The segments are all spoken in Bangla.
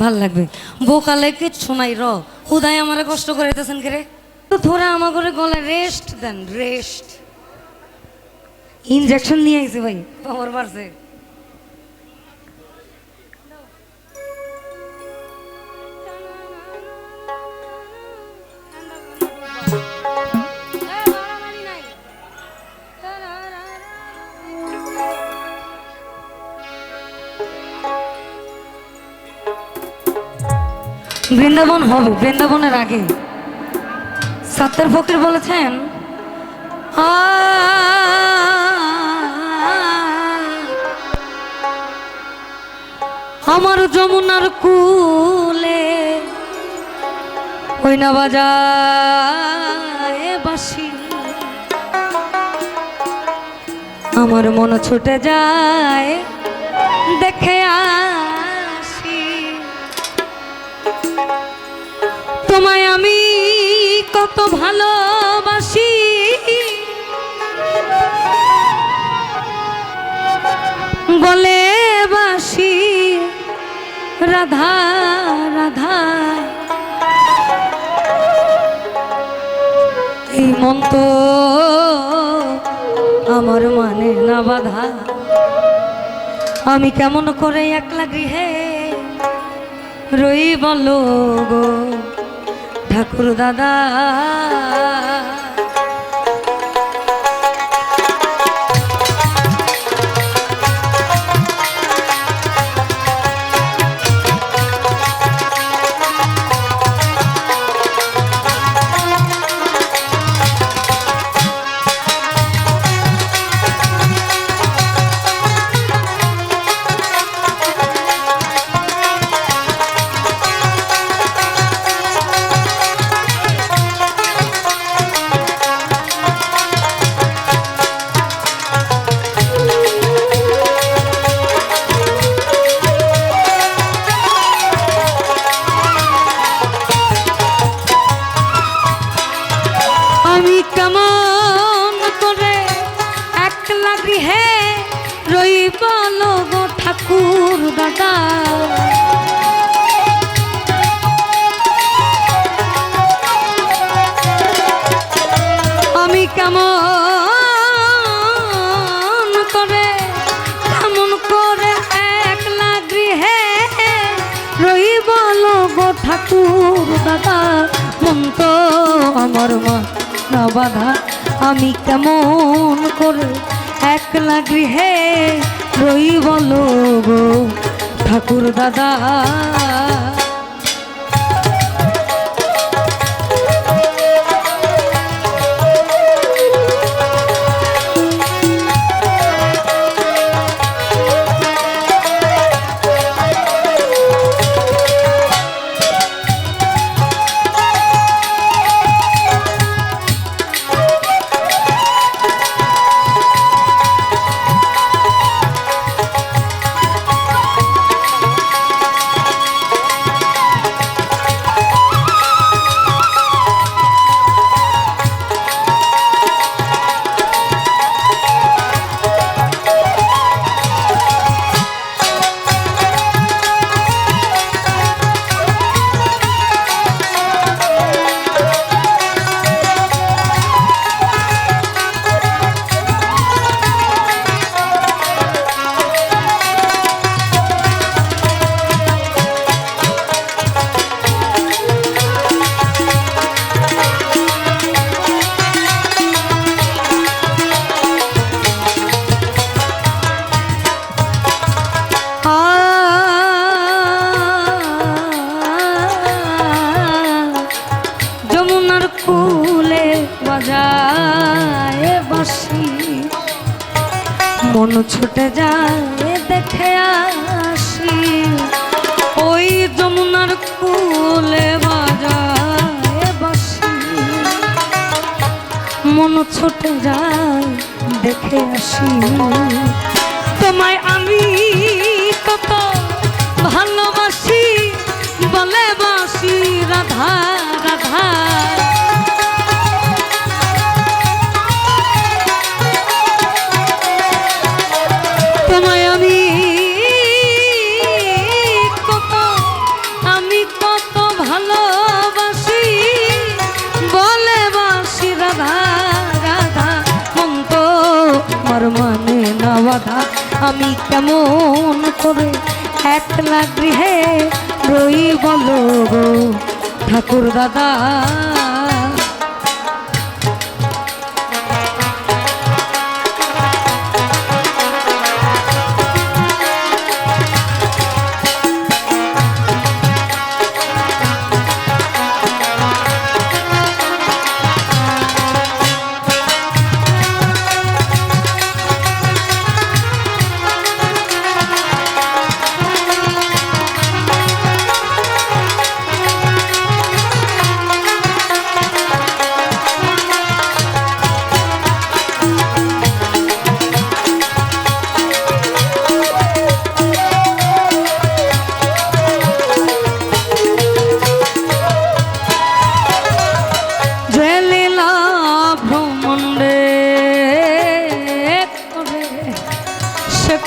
ভাল লাগবে। বোকালে কিচ্ছু নাই র উদয় আমারে কষ্ট করাইতেছেন কে রে? তো থোড়া আমার করে গলায় রেস্ট দেন, রেস্ট। ইনজেকশন নিয়ে আইছে ভাই, পাওয়ার বাড়ছে। বৃন্দাবন হবে, বৃন্দাবনের আগে সত্তর ফকির বলেছেন আমার যমুনার কুলে ওই না বাজায় বাঁশি, আমার মন ছুটে যায় দেখে আসি তোমায় আমি কত ভালোবাসি, বলে বাসি রাধা রাধা। এই মন তো আমার মানে না বাধা, আমি কেমন করে একলা গৃহে রই বলো গো ঠাকুর দাদা। ঠাকুর দাদা আমি কেমন করে একলা গৃহে রইব গো ঠাকুর দাদা, মন তো আমার মা না বাধা, আমি কেমন করে একলা গৃহে রই বলো গো ঠাকুর দাদা। মন ছুটে যায় দেখে আসি ওই যমুনার কুলে বাজায় বাঁশি, মন ছুটে যায় দেখে আসি তোমায় আমি কত ভালোবাসি, বলে বাসি রাধা রাধা। তোমায় আমি কত কেমন করে একলা গৃহে রই বলো গো ঠাকুর দাদা।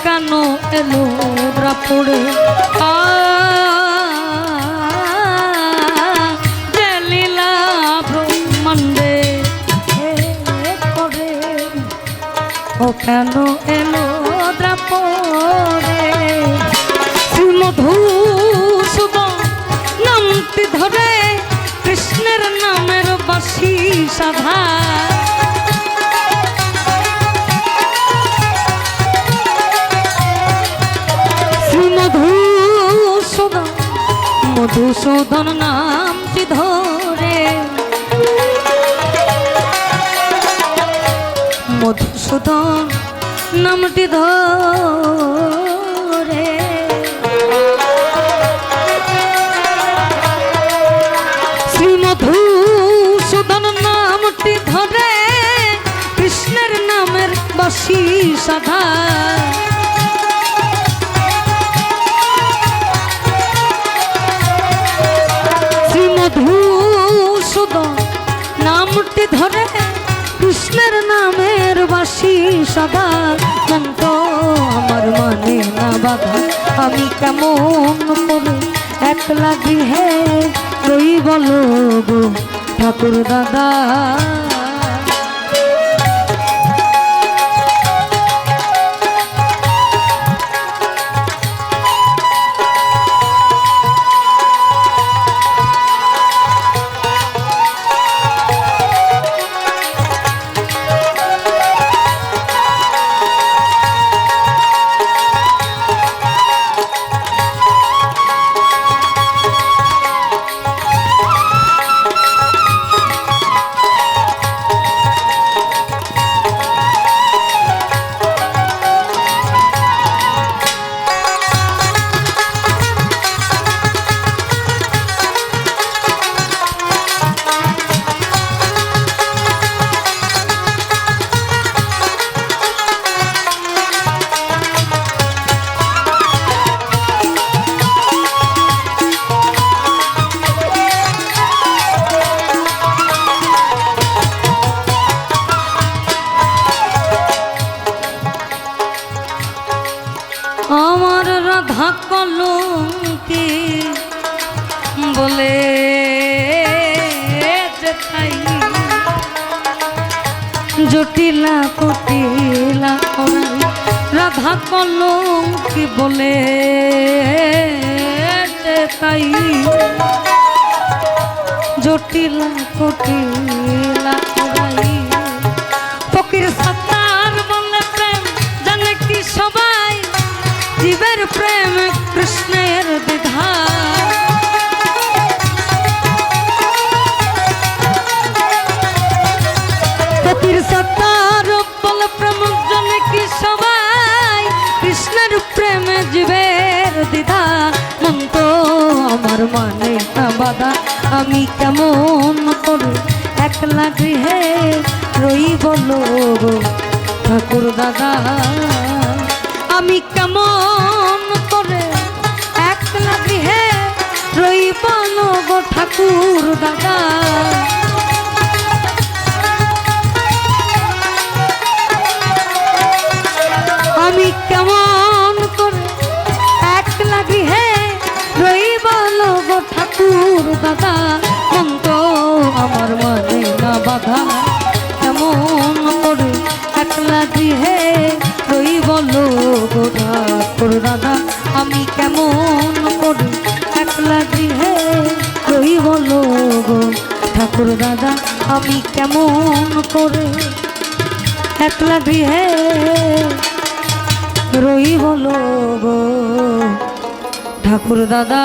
কেন এলো রাপুরে লীলা ব্রহ্মাণ্ডে করে ও কেন এলো দ্রাপরে মধুসূদন নামটি ধরে কৃষ্ণের নামের বাসি সাধা মধুসূদন নামটি ধরে মধুসূদন নামটি ধরে শ্রী মধুসূদন নামটি ধরে কৃষ্ণের নামের বাসি সাধা মধুসূদন নামটি ধরে কৃষ্ণের নামের বাসি সদা মন তো আমার মানে না বাধা আমি কেমন করে একলা গৃহে রই বলো গো ঠাকুর দাদা। আমার রাধা কলঙ্কি বলে যেথাই জটিলা কুটিলা রাধা কলঙ্কি বলে যেথাই জটিলা কুটিলা ফকির সত্তার বলে প্রেম জানে কি সবাই জীবের প্রেম কৃষ্ণের বিধা ফকির সত্তার বলে প্রেম জানে কি সবাই কৃষ্ণের প্রেমে জীবের দ্বিধা মন তো আমার মানে না বাধা আমি কেমন করে একলা গৃহে রই বলো গো ঠাকুর দাদা। আমি কেমন করে একলা গৃহে রই বলো গো ঠাকুর দাদা। আমি কেমন করে একলা গৃহে রই বলো গো ঠাকুর দাদা মন তো আমার মানে না বাধা কেমন করে একলা গৃহে রই বলো গো। বলো গো ঠাকুর দাদা আমি কেমন করে একলা গৃহে রই বলো গো ঠাকুর দাদা।